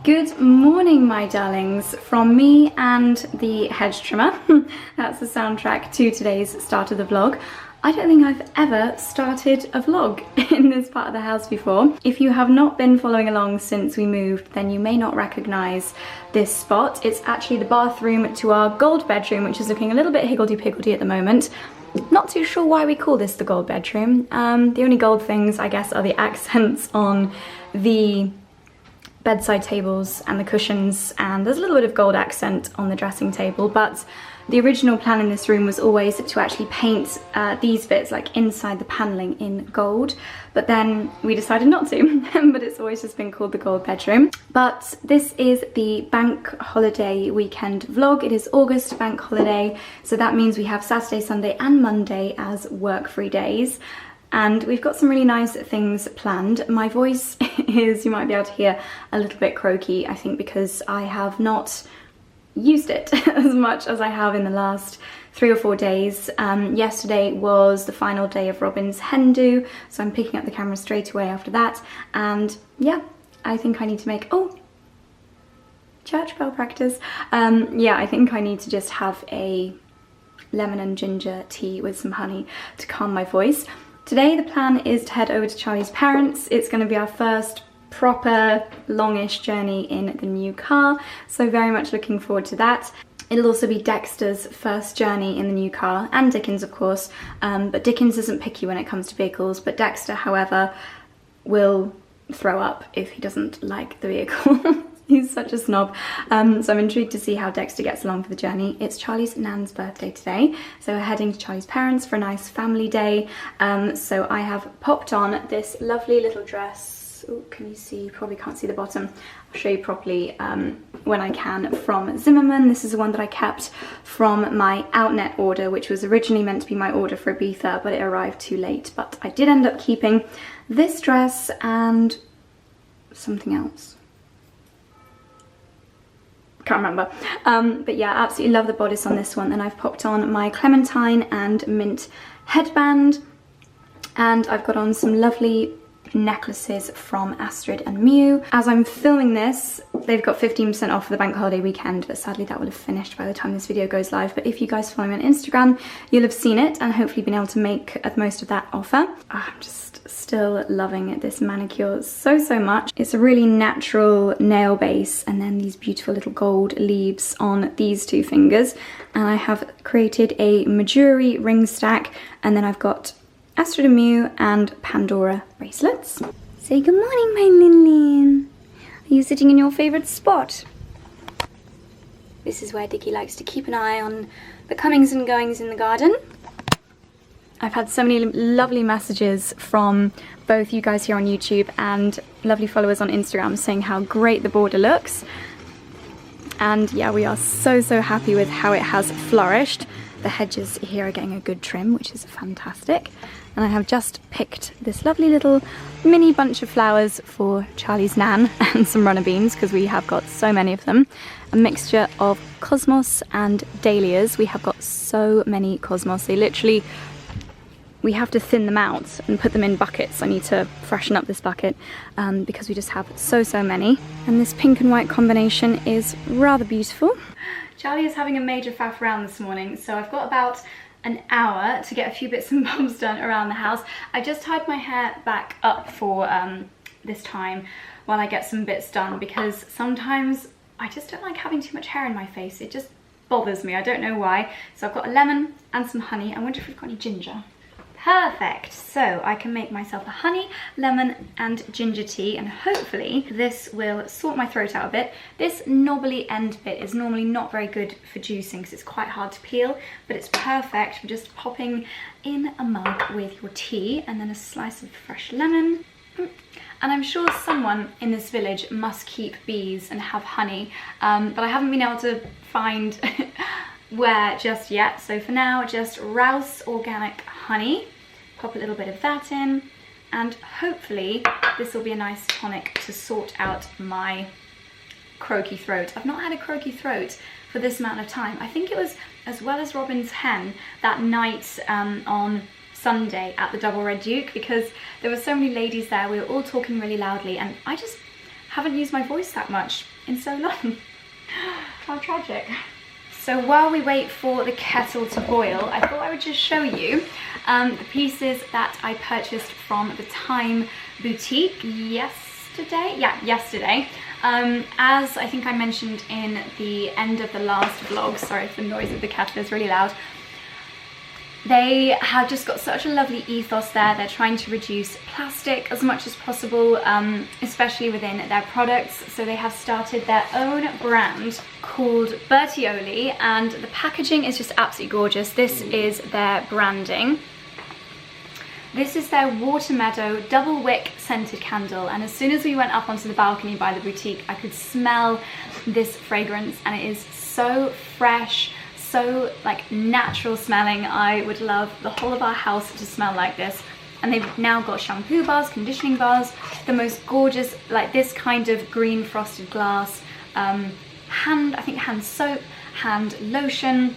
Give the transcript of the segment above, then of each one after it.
Good morning, my darlings, from me and the hedge trimmer. That's the soundtrack to today's start of the vlog. I don't think I've ever started a vlog in this part of the house before. If you have not been following along since we moved, then you may not recognise this spot. It's actually the bathroom to our gold bedroom, which is looking a little bit higgledy-piggledy at the moment. Not too sure why we call this the gold bedroom. The only gold things, I guess, are the accents on the bedside tables and the cushions, and there's a little bit of gold accent on the dressing table, but the original plan in this room was always to actually paint these bits, like inside the panelling, in gold, but then we decided not to. But it's always just been called the gold bedroom. But this is the bank holiday weekend vlog. It is August bank holiday, so that means we have Saturday, Sunday and Monday as work-free days. And we've got some really nice things planned. My voice is, you might be able to hear, a little bit croaky, I think because I have not used it as much as I have in the last 3 or 4 days. Yesterday was the final day of Robin's hen do, so I'm picking up the camera straight away after that. And yeah, I think I need to make, church bell practice. Yeah, I think I need to just have a lemon and ginger tea with some honey to calm my voice. Today the plan is to head over to Charlie's parents'. It's going to be our first proper longish journey in the new car, so very much looking forward to that. It'll also be Dexter's first journey in the new car, and Dickens of course, but Dickens isn't picky when it comes to vehicles, but Dexter, however, will throw up if he doesn't like the vehicle. He's such a snob. So I'm intrigued to see how Dexter gets along for the journey. It's Charlie's nan's birthday today, so we're heading to Charlie's parents for a nice family day. So I have popped on this lovely little dress. Oh, can you see? You probably can't see the bottom. I'll show you properly when I can, from Zimmerman. This is the one that I kept from my Outnet order, which was originally meant to be my order for Ibiza, but it arrived too late. But I did end up keeping this dress and something else. Can't remember. But yeah, absolutely love the bodice on this one. And I've popped on my clementine and mint headband, and I've got on some lovely necklaces from Astrid and Mew. As I'm filming this, they've got 15% off for the bank holiday weekend, but sadly that will have finished by the time this video goes live. But if you guys follow me on Instagram, you'll have seen it and hopefully been able to make the most of that offer. I'm just still loving this manicure so much. It's a really natural nail base, and then these beautiful little gold leaves on these 2 fingers. And I have created a Majuri ring stack, and then I've got Astrid and Mew and Pandora bracelets. Say good morning, my Lin. Are you sitting in your favourite spot? This is where Dickie likes to keep an eye on the comings and goings in the garden. I've had so many lovely messages from both you guys here on YouTube and lovely followers on Instagram saying how great the border looks. And yeah, we are so happy with how it has flourished. The hedges here are getting a good trim, which is fantastic. And I have just picked this lovely little mini bunch of flowers for Charlie's nan and some runner beans, because we have got so many of them. A mixture of cosmos and dahlias. We have got so many cosmos. They literally, we have to thin them out and put them in buckets. I need to freshen up this bucket because we just have so many. And this pink and white combination is rather beautiful. Charlie is having a major faff around this morning, so I've got about an hour to get a few bits and bobs done around the house. I just tied my hair back up for this time while I get some bits done, because sometimes I just don't like having too much hair in my face. It just bothers me, I don't know why. So I've got a lemon and some honey. I wonder if we've got any ginger. Perfect, so I can make myself a honey, lemon and ginger tea, and hopefully this will sort my throat out a bit. This knobbly end bit is normally not very good for juicing because it's quite hard to peel, but it's perfect for just popping in a mug with your tea, and then a slice of fresh lemon. And I'm sure someone in this village must keep bees and have honey, but I haven't been able to find where just yet. So for now, just Rouse organic honey. Pop a little bit of that in, and hopefully this will be a nice tonic to sort out my croaky throat. I've not had a croaky throat for this amount of time. I think it was as well as Robin's hen that night on Sunday at the Double Red Duke, because there were so many ladies there. We were all talking really loudly, and I just haven't used my voice that much in so long. How tragic. So while we wait for the kettle to boil, I thought I would just show you the pieces that I purchased from the Time boutique yesterday. Yeah, yesterday. As I think I mentioned in the end of the last vlog, sorry if the noise of the kettle is really loud, they have just got such a lovely ethos there. They're trying to reduce plastic as much as possible, especially within their products. So they have started their own brand called Bertioli, and the packaging is just absolutely gorgeous. This is their branding. This is their Water Meadow double wick scented candle, and as soon as we went up onto the balcony by the boutique, I could smell this fragrance, and it is so fresh, so like natural smelling. I would love the whole of our house to smell like this. And they've now got shampoo bars, conditioning bars, the most gorgeous, like this kind of green frosted glass, hand soap, hand lotion,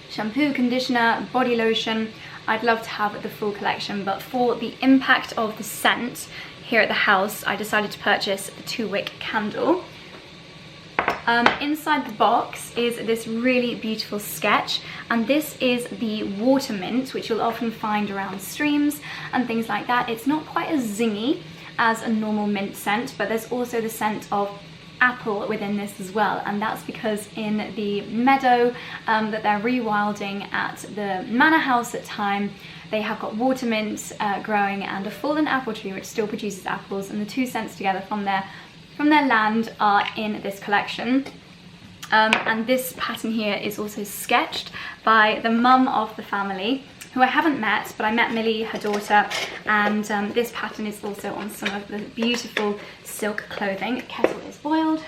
shampoo, conditioner, body lotion. I'd love to have the full collection, but for the impact of the scent here at the house, I decided to purchase the 2-wick candle. Inside the box is this really beautiful sketch, and this is the water mint, which you'll often find around streams and things like that. It's not quite as zingy as a normal mint scent, but there's also the scent of apple within this as well, and that's because in the meadow that they're rewilding at the manor house at Time, they have got water mint growing and a fallen apple tree which still produces apples, and the two scents together from their land are in this collection. And this pattern here is also sketched by the mum of the family, who I haven't met, but I met Millie, her daughter, and this pattern is also on some of the beautiful silk clothing. The kettle is boiled.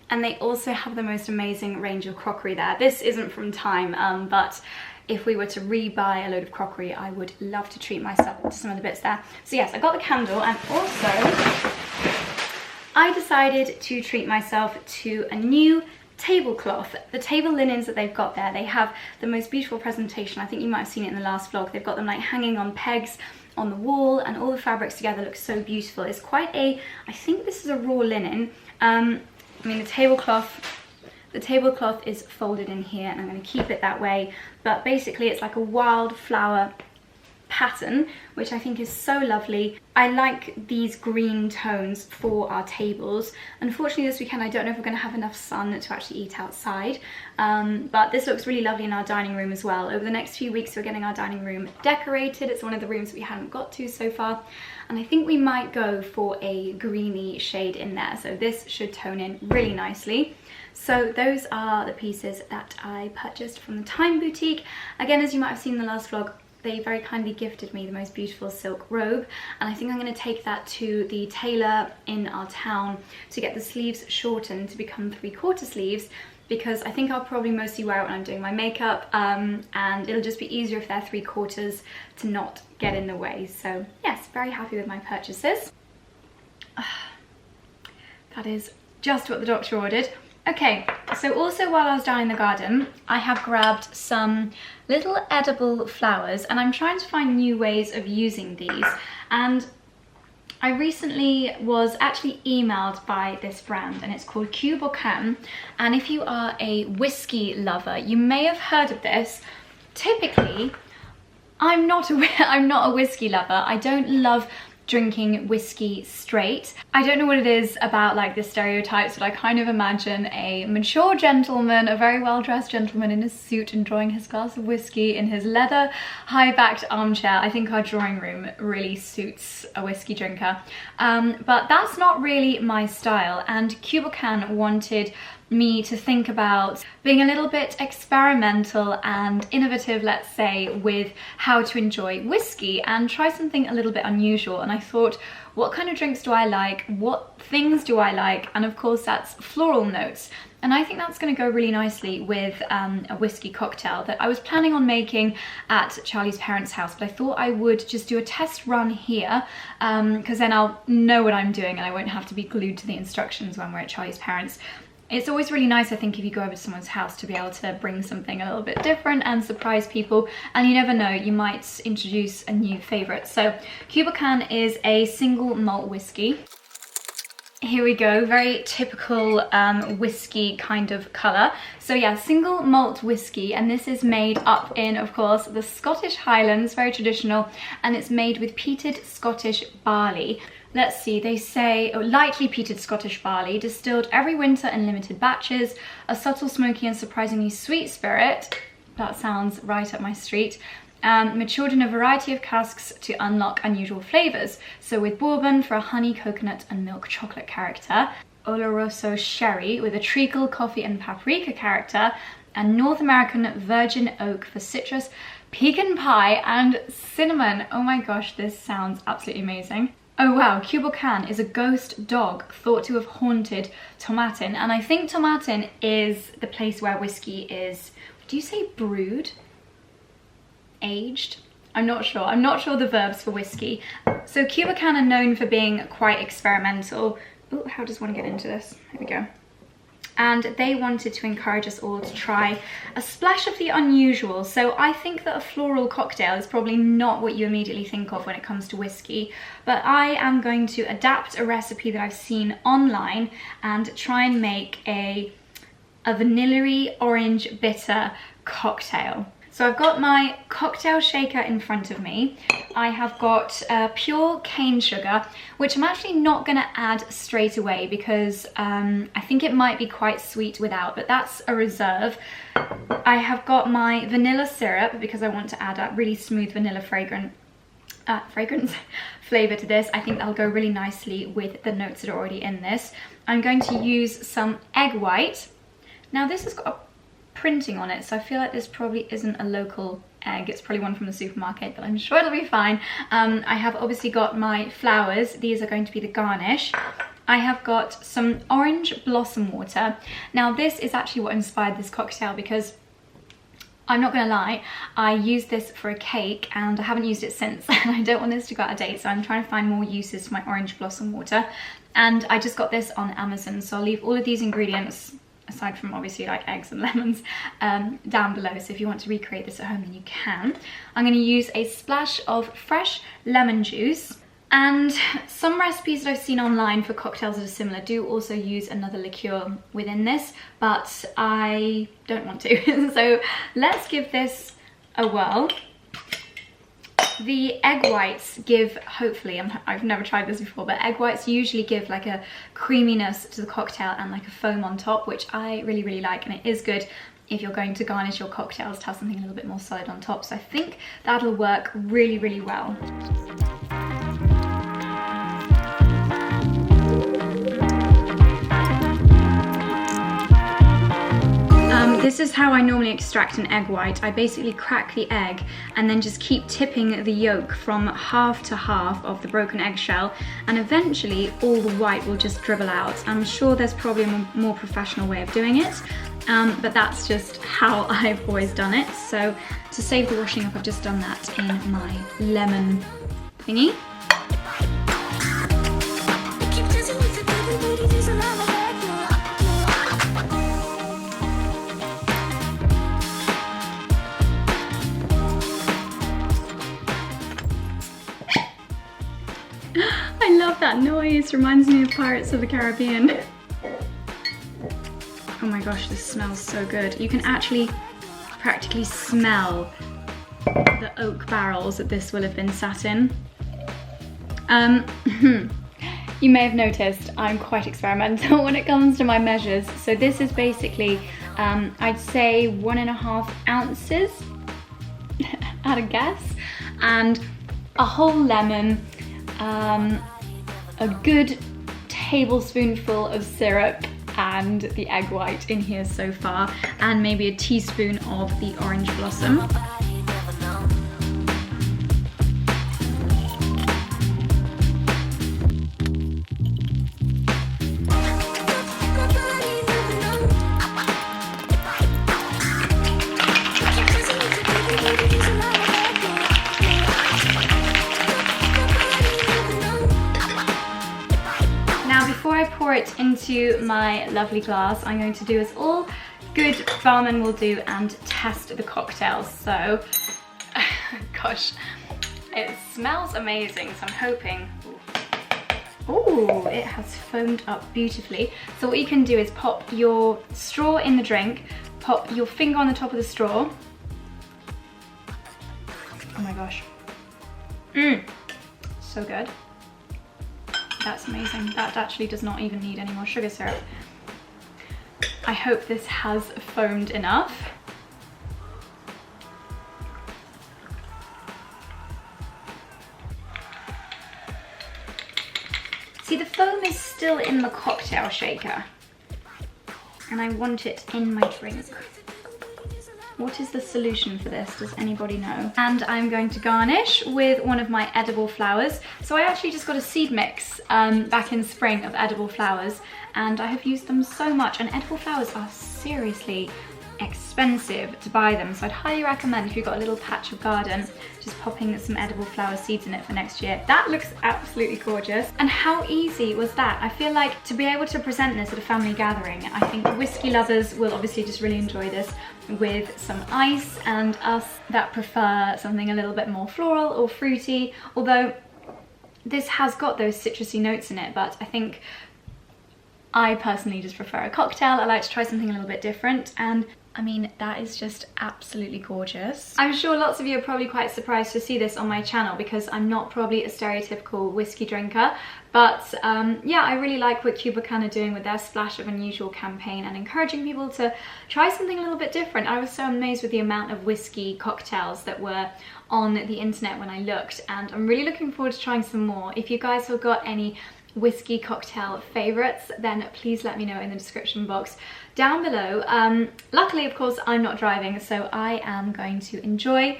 And they also have the most amazing range of crockery there. This isn't from Time, but if we were to re-buy a load of crockery, I would love to treat myself to some of the bits there. So yes, I got the candle, and also I decided to treat myself to a new tablecloth. The table linens that they've got there, they have the most beautiful presentation. I think you might have seen it in the last vlog. They've got them like hanging on pegs on the wall, and all the fabrics together look so beautiful. It's quite a, I think this is a raw linen. I mean, the tablecloth is folded in here, and I'm going to keep it that way, but basically it's like a wildflower pattern, which I think is so lovely. I like these green tones for our tables. Unfortunately this weekend I don't know if we're going to have enough sun to actually eat outside, but this looks really lovely in our dining room as well. Over the next few weeks we're getting our dining room decorated. It's one of the rooms that we haven't got to so far, and I think we might go for a greeny shade in there, so this should tone in really nicely. So those are the pieces that I purchased from the Time boutique. Again, as you might have seen in the last vlog, they very kindly gifted me the most beautiful silk robe, and I think I'm going to take that to the tailor in our town to get the sleeves shortened to become 3/4 sleeves, because I think I'll probably mostly wear it when I'm doing my makeup, and it'll just be easier if they're 3/4 to not get in the way. So yes, very happy with my purchases. That is just what the doctor ordered. Okay, so also while I was down in the garden, I have grabbed some little edible flowers, and I'm trying to find new ways of using these. And I recently was actually emailed by this brand, and it's called Cù Bòcan. And if you are a whiskey lover, you may have heard of this. Typically, I'm not a whiskey lover. I don't love drinking whiskey straight. I don't know what it is about like the stereotypes, but I kind of imagine a mature gentleman, a very well-dressed gentleman in a suit, enjoying his glass of whiskey in his leather high-backed armchair. I think our drawing room really suits a whiskey drinker, but that's not really my style, and Cù Bòcan wanted me to think about being a little bit experimental and innovative, let's say, with how to enjoy whiskey and try something a little bit unusual. And I thought, what kind of drinks do I like? What things do I like? And of course that's floral notes. And I think that's going to go really nicely with a whiskey cocktail that I was planning on making at Charlie's parents' house, but I thought I would just do a test run here, because then I'll know what I'm doing and I won't have to be glued to the instructions when we're at Charlie's parents'. It's always really nice, I think, if you go over to someone's house to be able to bring something a little bit different and surprise people, and you never know, you might introduce a new favourite. So Cù Bòcan is a single malt whiskey. here we go, very typical whiskey kind of colour. So yeah, single malt whiskey, and this is made up in, of course, the Scottish Highlands, very traditional, and it's made with peated Scottish barley. Let's see, they say lightly peated Scottish barley, distilled every winter in limited batches, a subtle, smoky and surprisingly sweet spirit. That sounds right up my street. Matured in a variety of casks to unlock unusual flavours. So with bourbon for a honey, coconut and milk chocolate character, Oloroso sherry with a treacle, coffee and paprika character, and North American virgin oak for citrus, pecan pie and cinnamon. Oh my gosh, this sounds absolutely amazing. Oh wow, Cù Bòcan is a ghost dog thought to have haunted Tomatin, and I think Tomatin is the place where whiskey is, do you say brewed? Aged? I'm not sure the verbs for whiskey. So Cù Bòcan are known for being quite experimental. Oh, how does one get into this? Here we go. And they wanted to encourage us all to try a splash of the unusual. So I think that a floral cocktail is probably not what you immediately think of when it comes to whiskey, but I am going to adapt a recipe that I've seen online and try and make a vanilla-y orange bitter cocktail. So I've got my cocktail shaker in front of me. I have got pure cane sugar, which I'm actually not gonna add straight away because I think it might be quite sweet without, but that's a reserve. I have got my vanilla syrup because I want to add a really smooth vanilla fragrance flavor to this. I think that'll go really nicely with the notes that are already in this. I'm going to use some egg white. Now this has got a printing on it, so I feel like this probably isn't a local egg. It's probably one from the supermarket, but I'm sure it'll be fine. I have obviously got my flowers. These are going to be the garnish. I have got some orange blossom water. Now this is actually what inspired this cocktail because I'm not gonna lie, I used this for a cake and I haven't used it since and I don't want this to go out of date, so I'm trying to find more uses for my orange blossom water. And I just got this on Amazon, so I'll leave all of these ingredients, aside from obviously like eggs and lemons, down below, so if you want to recreate this at home then you can. I'm going to use a splash of fresh lemon juice, and some recipes that I've seen online for cocktails that are similar do also use another liqueur within this, but I don't want to. So let's give this a whirl. The egg whites give, hopefully, I've never tried this before, but egg whites usually give like a creaminess to the cocktail and like a foam on top, which I really, really like, and it is good if you're going to garnish your cocktails to have something a little bit more solid on top. So I think that'll work really, really well. This is how I normally extract an egg white. I basically crack the egg and then just keep tipping the yolk from half to half of the broken eggshell, and eventually all the white will just dribble out. I'm sure there's probably a more professional way of doing it, but that's just how I've always done it. So to save the washing up, I've just done that in my lemon thingy. I love that noise, reminds me of Pirates of the Caribbean. Oh my gosh, this smells so good. You can actually practically smell the oak barrels that this will have been sat in. You may have noticed I'm quite experimental when it comes to my measures. So this is basically, I'd say 1.5 ounces at a guess, and a whole lemon, a good tablespoonful of syrup and the egg white in here so far, and maybe a teaspoon of the orange blossom. Pour it into my lovely glass, I'm going to do as all good barmen will do and test the cocktails. So, gosh, it smells amazing, so I'm hoping Oh, it has foamed up beautifully. So what you can do is pop your straw in the drink, pop your finger on the top of the straw. Oh my gosh. So good. That's amazing. That actually does not even need any more sugar syrup. I hope this has foamed enough. See, the foam is still in the cocktail shaker, and I want it in my drink. What is the solution for this? Does anybody know? And I'm going to garnish with one of my edible flowers. So I actually just got a seed mix back in spring of edible flowers, and I have used them so much, and edible flowers are seriously expensive to buy them, so I'd highly recommend, if you've got a little patch of garden, just popping some edible flower seeds in it for next year. That looks absolutely gorgeous. And how easy was that? I feel like to be able to present this at a family gathering, I think whiskey lovers will obviously just really enjoy this with some ice, and us that prefer something a little bit more floral or fruity, although this has got those citrusy notes in it, but I think I personally just prefer a cocktail. I like to try something a little bit different, and I mean, that is just absolutely gorgeous. I'm sure lots of you are probably quite surprised to see this on my channel, because I'm not probably a stereotypical whiskey drinker, but yeah, I really like what Cù Bòcan are doing with their Splash of Unusual campaign and encouraging people to try something a little bit different. I was so amazed with the amount of whiskey cocktails that were on the internet when I looked, and I'm really looking forward to trying some more. If you guys have got any whiskey cocktail favorites, then please let me know in the description box down below. Luckily, of course, I'm not driving, so I am going to enjoy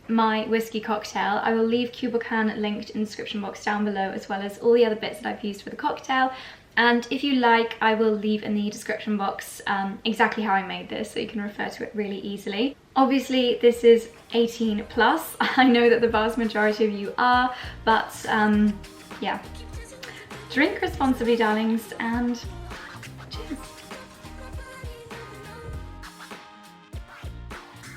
my whiskey cocktail. I will leave Cù Bòcan linked in the description box down below, as well as all the other bits that I've used for the cocktail. And if you like, I will leave in the description box exactly how I made this, so you can refer to it really easily. Obviously, this is 18 plus. I know that the vast majority of you are, but yeah. Drink responsibly, darlings, and cheers.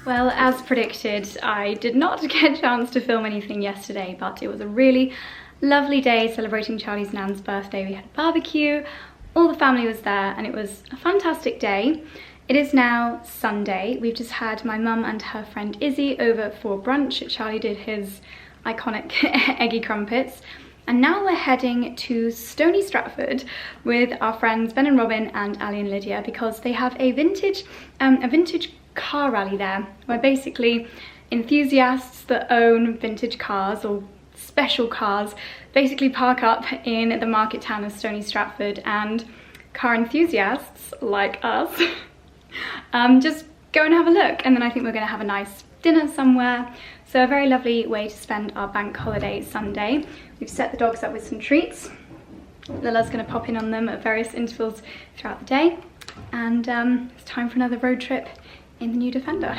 Well, as predicted, I did not get a chance to film anything yesterday, but it was a really lovely day celebrating Charlie's nan's birthday. We had a barbecue, all the family was there, and it was a fantastic day. It is now Sunday. We've just had my mum and her friend Izzy over for brunch. Charlie did his iconic eggy crumpets. And now we're heading to Stony Stratford with our friends Ben and Robin and Ali and Lydia, because they have a vintage car rally there, where basically enthusiasts that own vintage cars or special cars basically park up in the market town of Stony Stratford, and car enthusiasts like us just go and have a look. And then I think we're going to have a nice dinner somewhere. So a very lovely way to spend our bank holiday Sunday. We've set the dogs up with some treats. Lila's going to pop in on them at various intervals throughout the day. And it's time for another road trip in the new Defender.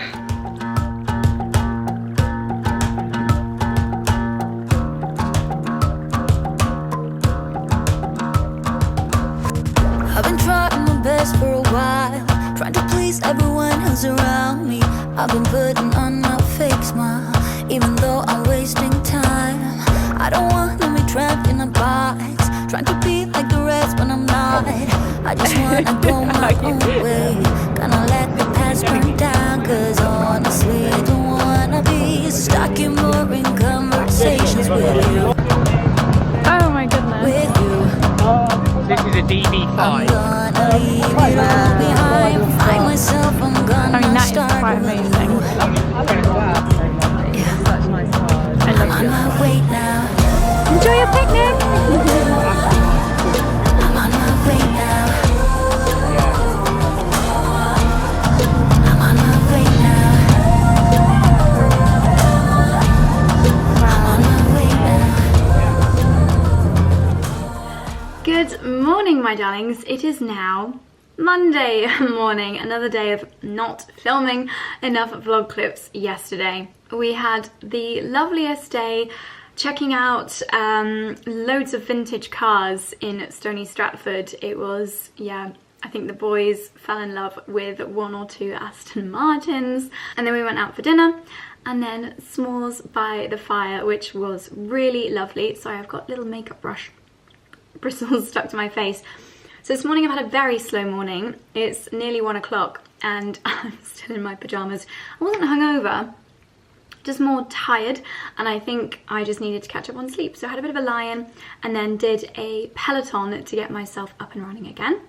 I've been trying my best for a while, trying to please everyone who's around me. I've been putting on a fake smile, even though I'm wasting time. I don't want to be trapped in a box, trying to be like the rest when I'm not. I just want to go my own way, gonna let the past burn down, cause honestly I don't wanna be stuck in boring conversations with you. Oh my goodness. With you. This is a DB5. I'm gonna leave it all behind, find myself, I'm gonna that is start quite with amazing. you. I'm on my way now. Enjoy your picnic! I'm on my way now. I'm on my way now. I'm on my way now. Good morning, my darlings. It is now Monday morning, another day of not filming enough vlog clips yesterday. We had the loveliest day checking out loads of vintage cars in Stony Stratford. It was, yeah, I think the boys fell in love with one or two Aston Martins, and then we went out for dinner, and then s'mores by the fire, which was really lovely. So I've got a little makeup brush bristles stuck to my face. So this morning I've had a very slow morning. It's nearly 1 o'clock and I'm still in my pyjamas. I wasn't hungover, just more tired, and I think I just needed to catch up on sleep. So I had a bit of a lie-in and then did a Peloton to get myself up and running again.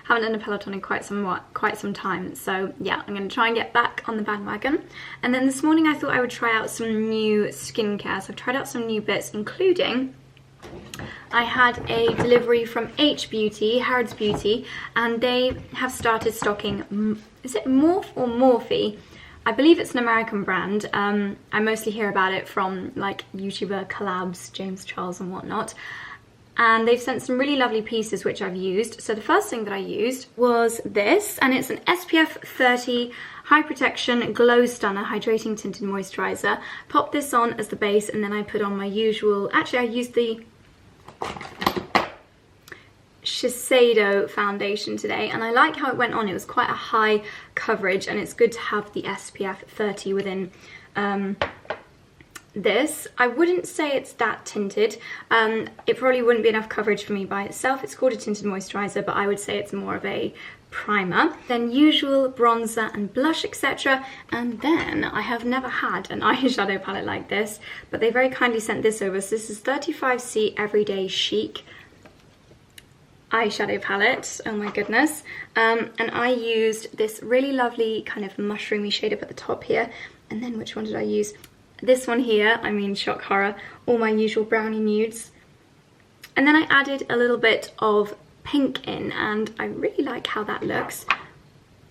Haven't done a Peloton in quite some time, so yeah, I'm going to try and get back on the bandwagon. And then this morning I thought I would try out some new skincare. So I've tried out some new bits, including I had a delivery from Harrods Beauty, and they have started stocking, is it Morph or Morphe? I believe it's an American brand. I mostly hear about it from like YouTuber collabs, James Charles and whatnot. And they've sent some really lovely pieces which I've used. So the first thing that I used was this, and it's an SPF 30 High Protection Glow Stunner Hydrating Tinted Moisturiser. Pop this on as the base, and then I put on my usual, actually I used the Shiseido foundation today, and I like how it went on. It was quite a high coverage, and it's good to have the SPF 30 within this. I wouldn't say it's that tinted. It probably wouldn't be enough coverage for me by itself. It's called a tinted moisturizer, but I would say it's more of a primer. Then usual bronzer and blush, etc. And then I have never had an eyeshadow palette like this, but they very kindly sent this over. So this is 35C Everyday Chic eyeshadow palette. Oh my goodness. And I used this really lovely kind of mushroomy shade up at the top here. And then which one did I use? This one here, I mean, shock horror, all my usual brownie nudes. And then I added a little bit of pink in, and I really like how that looks.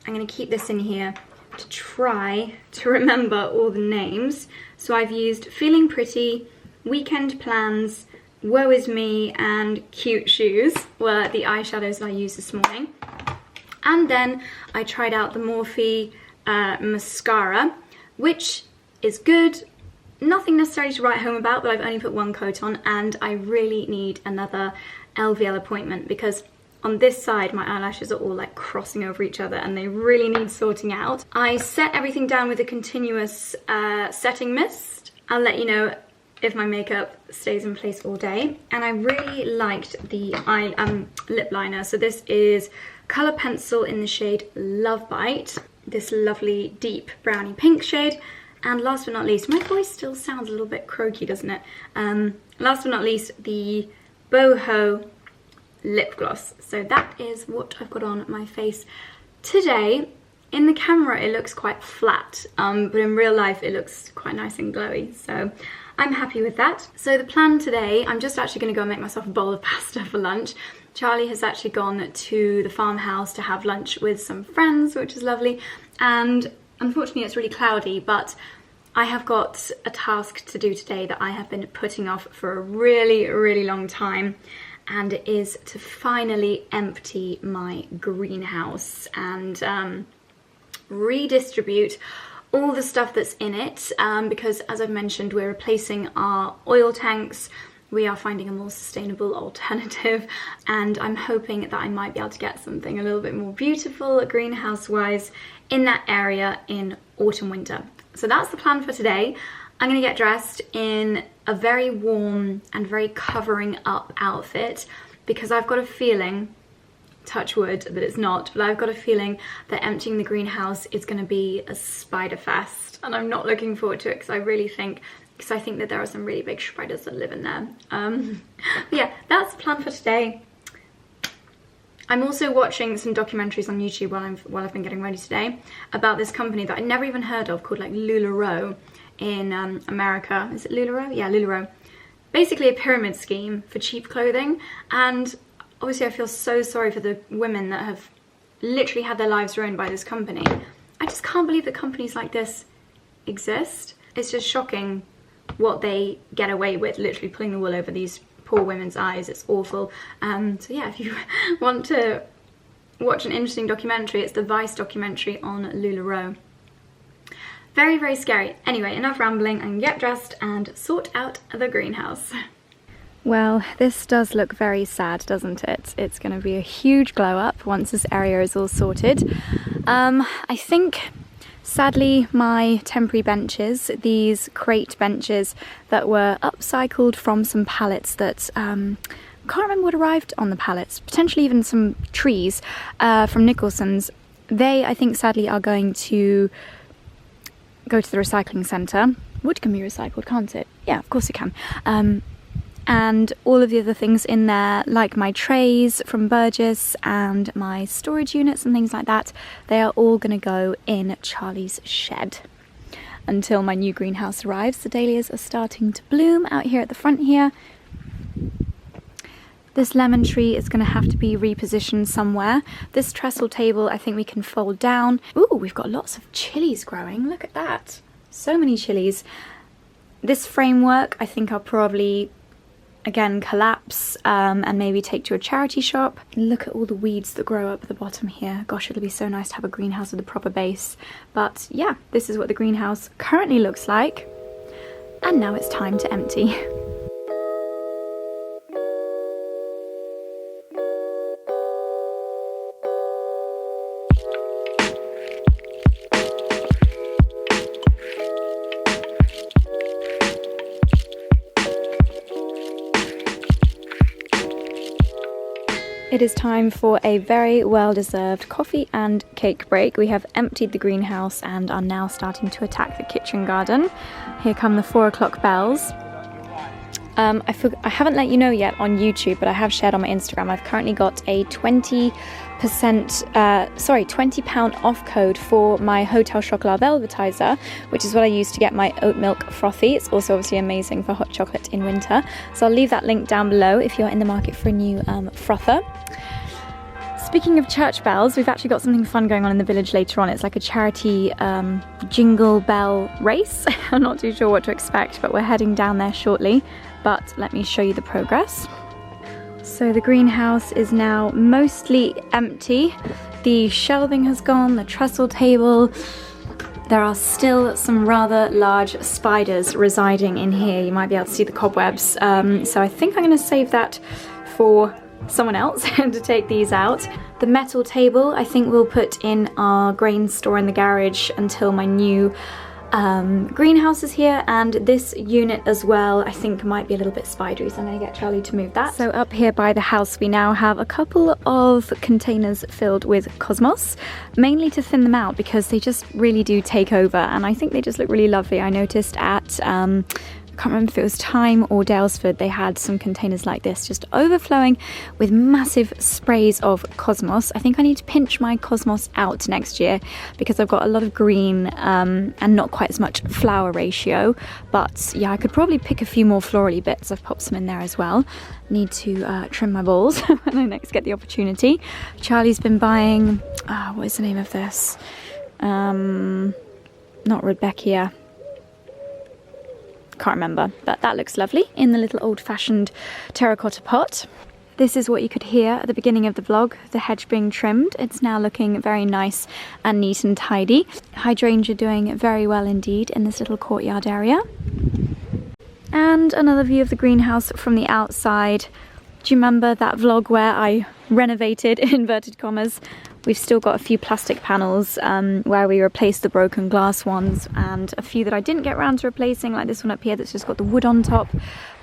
I'm going to keep this in here to try to remember all the names. So I've used Feeling Pretty, Weekend Plans, Woe Is Me, and Cute Shoes were the eyeshadows that I used this morning. And then I tried out the Morphe mascara, which is good. Nothing necessarily to write home about, but I've only put one coat on, and I really need another LVL appointment because on this side my eyelashes are all like crossing over each other and they really need sorting out. I set everything down with a continuous setting mist. I'll let you know if my makeup stays in place all day. And I really liked the lip liner. So this is Colour Pencil in the shade Love Bite, this lovely deep brownie pink shade. And last but not least, my voice still sounds a little bit croaky, doesn't it? Last but not least, the Boho lip gloss. So that is what I've got on my face today. In the camera, it looks quite flat, but in real life, it looks quite nice and glowy. So I'm happy with that. So the plan today, I'm just actually gonna go and make myself a bowl of pasta for lunch. Charlie has actually gone to the farmhouse to have lunch with some friends, which is lovely. And unfortunately, it's really cloudy, but I have got a task to do today that I have been putting off for a really, really long time, and it is to finally empty my greenhouse and redistribute all the stuff that's in it, because as I've mentioned, we're replacing our oil tanks. We are finding a more sustainable alternative, and I'm hoping that I might be able to get something a little bit more beautiful greenhouse-wise in that area in autumn winter. So that's the plan for today. I'm gonna get dressed in a very warm and very covering up outfit because I've got a feeling, touch wood that it's not, but I've got a feeling that emptying the greenhouse is gonna be a spider fest, and I'm not looking forward to it because I think that there are some really big spiders that live in there. But yeah, that's the plan for today. I'm also watching some documentaries on YouTube while I've been getting ready today about this company that I never even heard of called like LuLaRoe in America. Is it LuLaRoe? Yeah, LuLaRoe. Basically a pyramid scheme for cheap clothing, and obviously I feel so sorry for the women that have literally had their lives ruined by this company. I just can't believe that companies like this exist. It's just shocking what they get away with, literally pulling the wool over these poor women's eyes. It's awful. So yeah, if you want to watch an interesting documentary, it's the Vice documentary on LuLaRoe. Very, very scary. Anyway, enough rambling, and get dressed and sort out the greenhouse. Well, this does look very sad, doesn't it? It's going to be a huge glow up once this area is all sorted. I think, sadly, my temporary benches, these crate benches that were upcycled from some pallets that can't remember what arrived on the pallets, potentially even some trees from Nicholson's. They, I think, sadly are going to go to the recycling centre. Wood can be recycled, can't it? Yeah, of course it can. And all of the other things in there, like my trays from Burgess and my storage units and things like that, they are all going to go in Charlie's shed until my new greenhouse arrives. The dahlias are starting to bloom out here at the front here. This lemon tree is going to have to be repositioned somewhere. This trestle table I think we can fold down. Ooh, we've got lots of chilies growing. Look at that. So many chilies. This framework I think I'll probably again collapse and maybe take to a charity shop. Look at all the weeds that grow up at the bottom here. Gosh, it'll be so nice to have a greenhouse with a proper base. But yeah, this is what the greenhouse currently looks like. And now it's time to empty. It is time for a very well-deserved coffee and cake break. We have emptied the greenhouse and are now starting to attack the kitchen garden. Here come the 4 o'clock bells. I haven't let you know yet on YouTube, but I have shared on my Instagram. I've currently got a 20% £20 off code for my Hotel Chocolat Velvetizer, which is what I use to get my oat milk frothy. It's also obviously amazing for hot chocolate in winter. So I'll leave that link down below if you're in the market for a new frother. Speaking of church bells, we've actually got something fun going on in the village later on. It's like a charity jingle bell race. I'm not too sure what to expect, but we're heading down there shortly. But let me show you the progress. So the greenhouse is now mostly empty. The shelving has gone, the trestle table. There are still some rather large spiders residing in here. You might be able to see the cobwebs. So I think I'm going to save that for someone else to take these out. The metal table I think we'll put in our grain store in the garage until my new greenhouse is here, and this unit as well I think might be a little bit spidery, so I'm going to get Charlie to move that. So up here by the house we now have a couple of containers filled with cosmos, mainly to thin them out because they just really do take over, and I think they just look really lovely. I noticed at I can't remember if it was Time or Dalesford, they had some containers like this just overflowing with massive sprays of cosmos. I think I need to pinch my cosmos out next year because I've got a lot of green and not quite as much flower ratio. But yeah, I could probably pick a few more florally bits. I've popped some in there as well. Need to trim my balls when I next get the opportunity. Charlie's been buying, what is the name of this? Not Rudbeckia. Can't remember, but that looks lovely in the little old-fashioned terracotta pot. This is what you could hear at the beginning of the vlog, the hedge being trimmed. It's now looking very nice and neat and tidy. Hydrangea doing very well indeed in this little courtyard area. And another view of the greenhouse from the outside. Do you remember that vlog where I renovated, in inverted commas? We've still got a few plastic panels where we replaced the broken glass ones, and a few that I didn't get around to replacing, like this one up here that's just got the wood on top.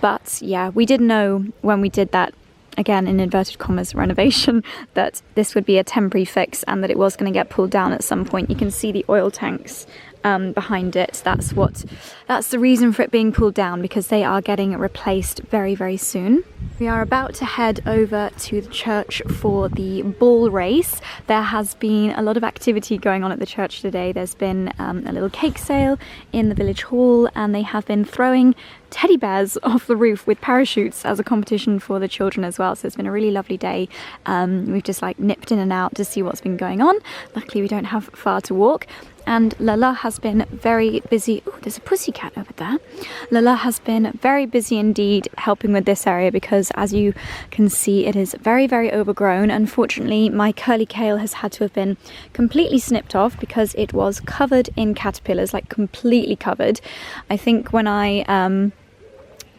But yeah, we did know when we did that, again in inverted commas, renovation, that this would be a temporary fix and that it was going to get pulled down at some point. You can see the oil tanks behind it. That's the reason for it being pulled down, because they are getting replaced very, very soon. We are about to head over to the church for the ball race. There has been a lot of activity going on at the church today. There's been a little cake sale in the village hall, and they have been throwing teddy bears off the roof with parachutes as a competition for the children as well. So it's been a really lovely day. We've just like nipped in and out to see what's been going on. Luckily we don't have far to walk. And Lala has been very busy. Oh, there's a pussycat over there. Lala has been very busy indeed helping with this area because, as you can see, it is very, very overgrown. Unfortunately, my curly kale has had to have been completely snipped off because it was covered in caterpillars, like completely covered. I think when I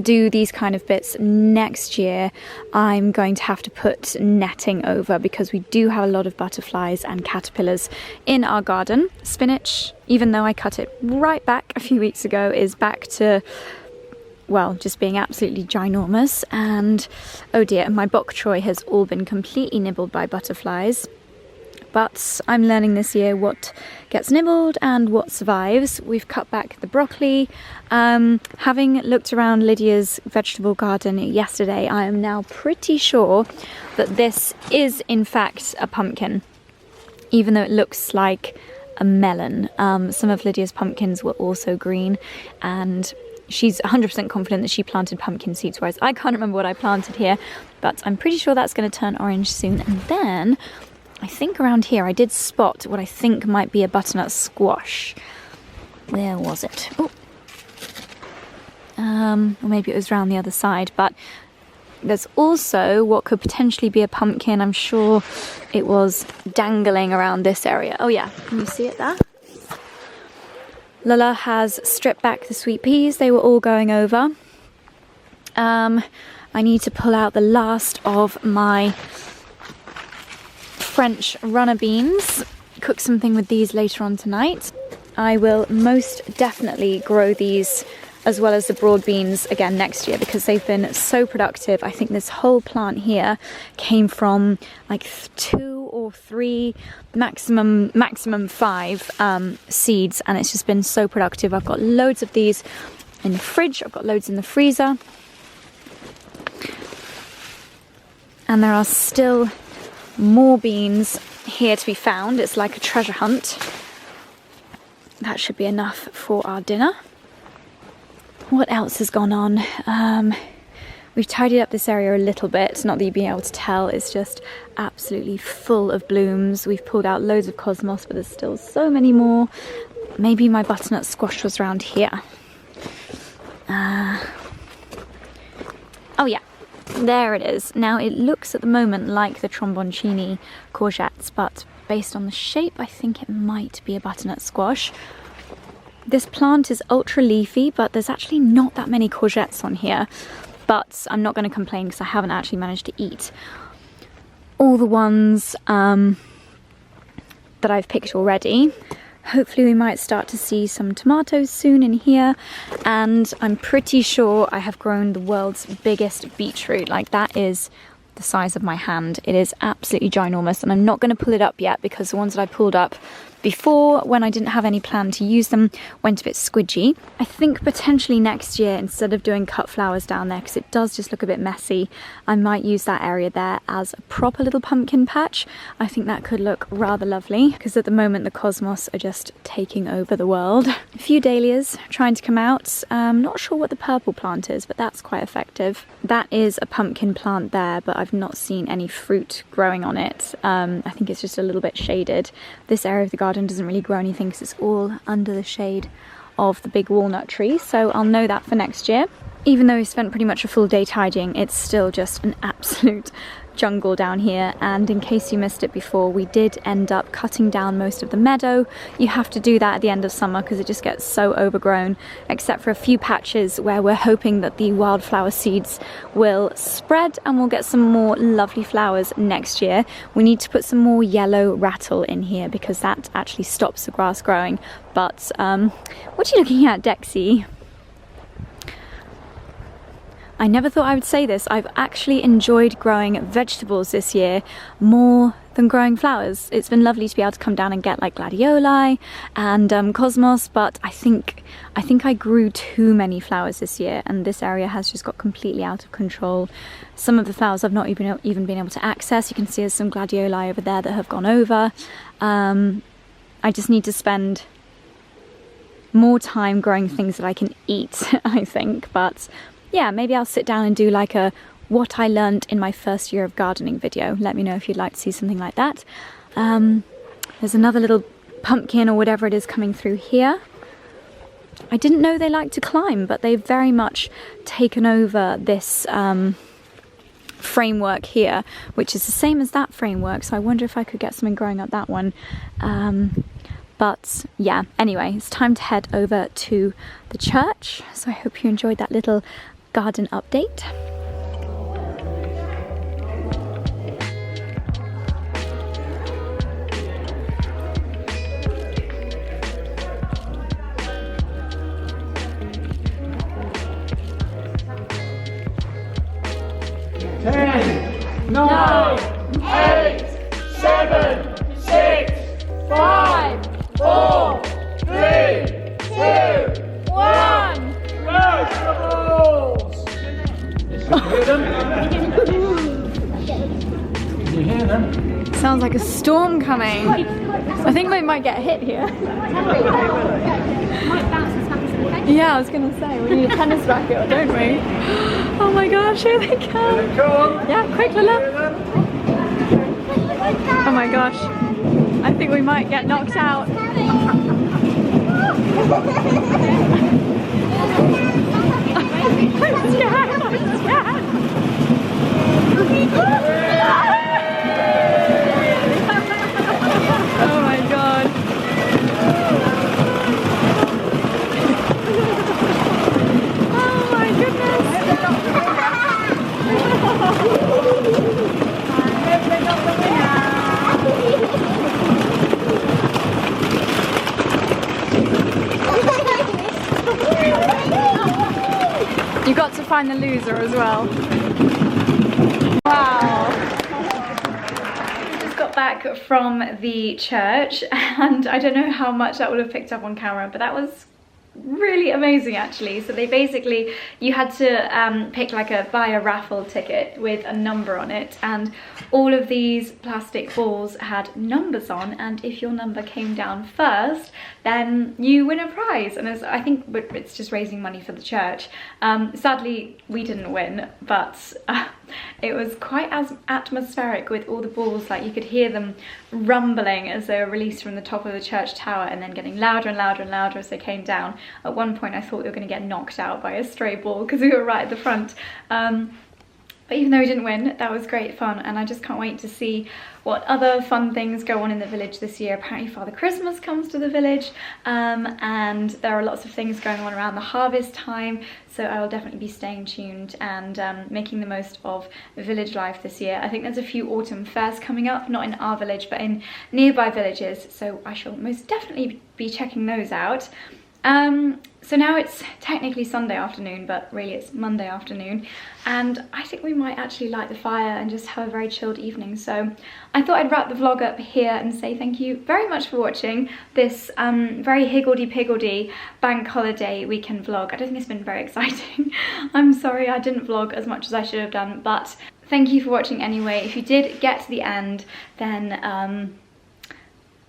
do these kind of bits next year, I'm going to have to put netting over because we do have a lot of butterflies and caterpillars in our garden. Spinach, even though I cut it right back a few weeks ago, is back to well, just being absolutely ginormous. And oh dear, my bok choy has all been completely nibbled by butterflies. But I'm learning this year what gets nibbled and what survives. We've cut back the broccoli. Having looked around Lydia's vegetable garden yesterday, I am now pretty sure that this is in fact a pumpkin, even though it looks like a melon. Some of Lydia's pumpkins were also green, and she's 100% confident that she planted pumpkin seeds, whereas I can't remember what I planted here, but I'm pretty sure that's going to turn orange soon. And then I think around here I did spot what I think might be a butternut squash. Where was it? Oh, or maybe it was around the other side, but there's also what could potentially be a pumpkin. I'm sure it was dangling around this area. Oh yeah, can you see it there? Lola has stripped back the sweet peas. They were all going over. I need to pull out the last of my French runner beans, cook something with these later on tonight. I will most definitely grow these as well as the broad beans again next year because they've been so productive. I think this whole plant here came from like 2 or 3, maximum 5 seeds, and it's just been so productive. I've got loads of these in the fridge, I've got loads in the freezer, and there are still more beans here to be found. It's like a treasure hunt. That should be enough for our dinner. What else has gone on? We've tidied up this area a little bit, not that you'd be able to tell. It's just absolutely full of blooms. We've pulled out loads of cosmos, but there's still so many more. Maybe my butternut squash was around here. Oh yeah, there it is. Now it looks at the moment like the tromboncini courgettes, but based on the shape, I think it might be a butternut squash. This plant is ultra leafy, but there's actually not that many courgettes on here. But I'm not going to complain because I haven't actually managed to eat all the ones that I've picked already. Hopefully we might start to see some tomatoes soon in here, and I'm pretty sure I have grown the world's biggest beetroot. Like, that is the size of my hand. It is absolutely ginormous, and I'm not going to pull it up yet because the ones that I pulled up before, when I didn't have any plan to use them, went a bit squidgy. I think potentially next year, instead of doing cut flowers down there, because it does just look a bit messy, I might use that area there as a proper little pumpkin patch. I think that could look rather lovely, because at the moment the cosmos are just taking over the world. A few dahlias trying to come out. Not sure what the purple plant is, but that's quite effective. That is a pumpkin plant there, but I've not seen any fruit growing on it. I think it's just a little bit shaded. This area of the garden doesn't really grow anything because it's all under the shade of the big walnut tree, so I'll know that for next year. Even though we spent pretty much a full day tidying, it's still just an absolute jungle down here. And in case you missed it before, we did end up cutting down most of the meadow. You have to do that at the end of summer because it just gets so overgrown, except for a few patches where we're hoping that the wildflower seeds will spread and we'll get some more lovely flowers next year. We need to put some more yellow rattle in here because that actually stops the grass growing. But what are you looking at, Dexy? I never thought I would say this. I've actually enjoyed growing vegetables this year more than growing flowers. It's been lovely to be able to come down and get like gladioli and cosmos, but I think I grew too many flowers this year, and this area has just got completely out of control. Some of the flowers I've not even been able to access. You can see there's some gladioli over there that have gone over. I just need to spend more time growing things that I can eat, I think. But yeah, maybe I'll sit down and do like a what I learned in my first year of gardening video. Let me know if you'd like to see something like that. There's another little pumpkin or whatever it is coming through here. I didn't know they like to climb, but they've very much taken over this framework here, which is the same as that framework. So I wonder if I could get something growing up that one. But yeah, anyway, it's time to head over to the church. So I hope you enjoyed that little garden update. Sounds like a storm coming. I think we might get hit here. Yeah, I was gonna say, we need a tennis racket, don't we? Oh my gosh, here they come. Yeah, quick, Lila. Oh my gosh. I think we might get knocked out. I'm scared, I'm scared. Oh my god. Oh my goodness. You got to find the loser as well. Wow. I just got back from the church and I don't know how much that would have picked up on camera, but that was really amazing actually. So they basically, you had to buy a raffle ticket with a number on it, and all of these plastic balls had numbers on, and if your number came down first then you win a prize. And I think it's just raising money for the church. Sadly we didn't win, but it was quite as atmospheric with all the balls. Like you could hear them rumbling as they were released from the top of the church tower and then getting louder and louder and louder as they came down. At one point I thought we were going to get knocked out by a stray ball because we were right at the front. But even though we didn't win, that was great fun, and I just can't wait to see what other fun things go on in the village this year. Apparently Father Christmas comes to the village, and there are lots of things going on around the harvest time, so I will definitely be staying tuned and making the most of village life this year. I think there's a few autumn fairs coming up, not in our village but in nearby villages, so I shall most definitely be checking those out. So now it's technically Sunday afternoon, but really it's Monday afternoon, and I think we might actually light the fire and just have a very chilled evening. So I thought I'd wrap the vlog up here and say thank you very much for watching this very higgledy-piggledy bank holiday weekend vlog. I don't think it's been very exciting. I'm sorry I didn't vlog as much as I should have done, but thank you for watching anyway. If you did get to the end, then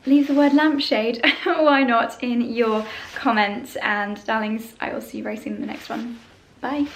leave the word lampshade, why not, in your comments. And darlings, I will see you very soon in the next one. Bye.